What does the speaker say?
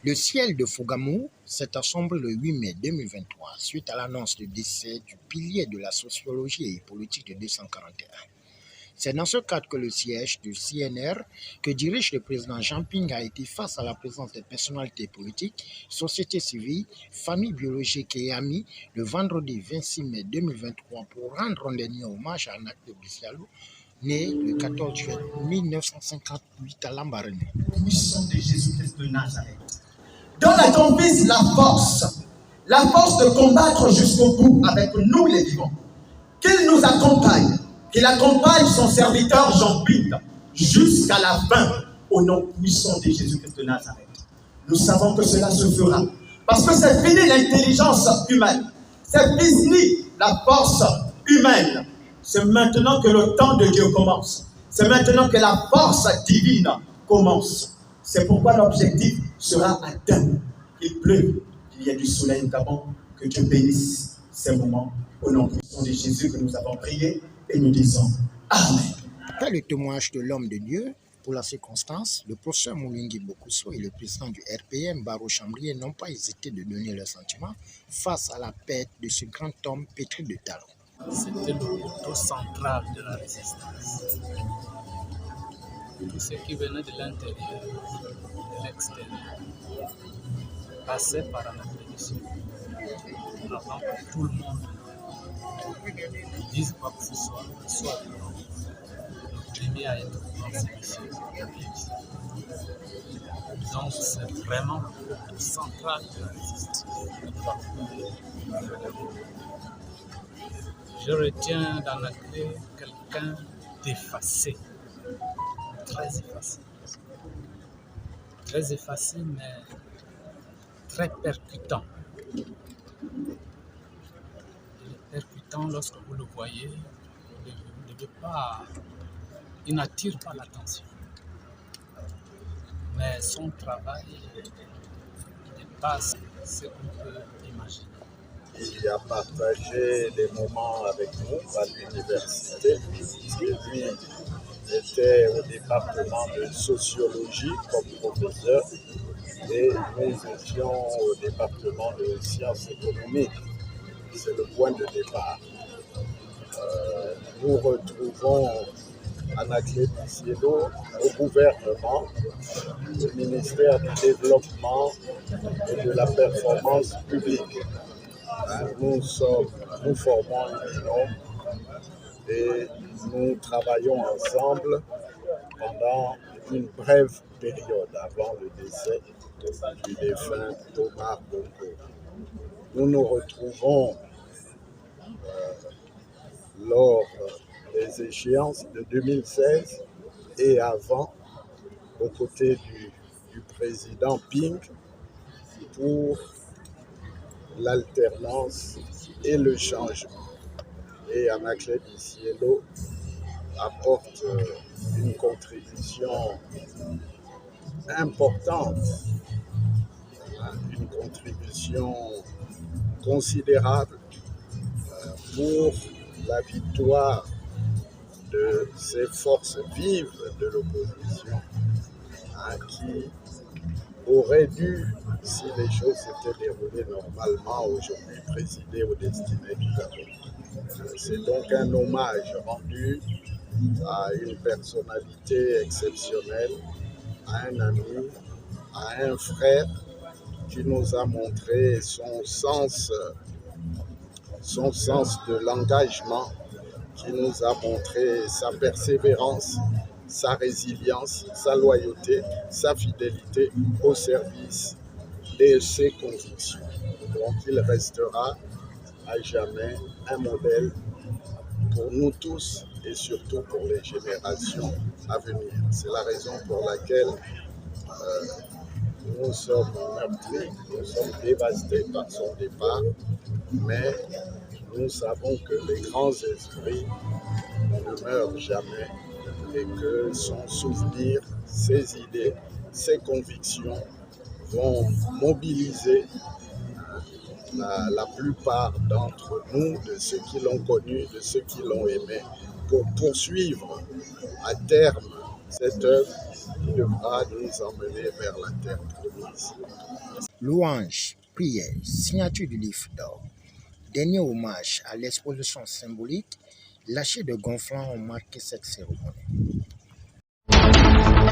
Le ciel de Fougamou s'est assemblé le 8 mai 2023 suite à l'annonce du décès du pilier de la sociologie et politique de 241. C'est dans ce cadre que le siège du CNR que dirige le président Jean Ping a été face à la présence des personnalités politiques, sociétés civiles, familles biologiques et amis le vendredi 26 mai 2023 pour rendre un dernier hommage à Anacle Bissialo, né le 14 juin 1958 à Lambaréné. Puissant de Jésus-Christ de Nazareth. Donne à ton fils la force de combattre jusqu'au bout avec nous les vivants. Qu'il nous accompagne, qu'il accompagne son serviteur Jean-Ping jusqu'à la fin, au nom puissant de Jésus-Christ de Nazareth. Nous savons que cela se fera, parce que c'est fini l'intelligence humaine, c'est fini la force humaine. C'est maintenant que le temps de Dieu commence. C'est maintenant que la force divine commence. C'est pourquoi l'objectif sera atteint. Il pleut, qu'il y ait du soleil notamment, que Dieu bénisse ces moments. Au nom puissant de Jésus que nous avons prié et nous disons Amen. Après le témoignage de l'homme de Dieu, pour la circonstance, le professeur Moulingi Bokusso et le président du RPM, Baro Chambrier, n'ont pas hésité de donner leurs sentiments face à la perte de ce grand homme pétri de talent. C'était le poteau central de la résistance. Tout ce qui venait de l'intérieur, de l'extérieur, passait par la télévision. Avant que tout le monde ne dise quoi que ce soit le premier à être dans ces missions. Donc c'est vraiment le poteau central de la résistance. Je retiens dans la clé quelqu'un d'effacé, très effacé, mais très percutant. Il est percutant lorsque vous le voyez, il n'attire pas l'attention. Mais son travail dépasse ce qu'on peut imaginer. Il a partagé des moments avec nous à l'université. Lui était au département de sociologie comme professeur et nous étions au département de sciences économiques. C'est le point de départ. Nous retrouvons Anacle Bissialo au gouvernement, au ministère du Développement et de la Performance publique. Nous formons une union et nous travaillons ensemble pendant une brève période avant le décès du défunt Thomas Bongo. Nous nous retrouvons lors des échéances de 2016 et avant, aux côtés du président Ping, pour l'alternance et le changement. Et Anacle Bissialo apporte une contribution importante, une contribution considérable pour la victoire de ces forces vives de l'opposition qui aurait dû, si les choses s'étaient déroulées normalement, aujourd'hui présider aux destinées du Gabon. C'est donc un hommage rendu à une personnalité exceptionnelle, à un ami, à un frère qui nous a montré son sens de l'engagement, qui nous a montré sa persévérance, sa résilience, sa loyauté, sa fidélité au service de ses convictions. Donc il restera à jamais un modèle pour nous tous et surtout pour les générations à venir. C'est la raison pour laquelle nous sommes meurtris, nous sommes dévastés par son départ, mais nous savons que les grands esprits ne meurent jamais et que son souvenir, ses idées, ses convictions vont mobiliser la plupart d'entre nous, de ceux qui l'ont connu, de ceux qui l'ont aimé, pour poursuivre à terme cette œuvre qui devra nous emmener vers la terre promise. Louange, prière, signature du livre d'or. Dernier hommage à l'exposition symbolique, lâcher de gonflants ont marqué cette cérémonie.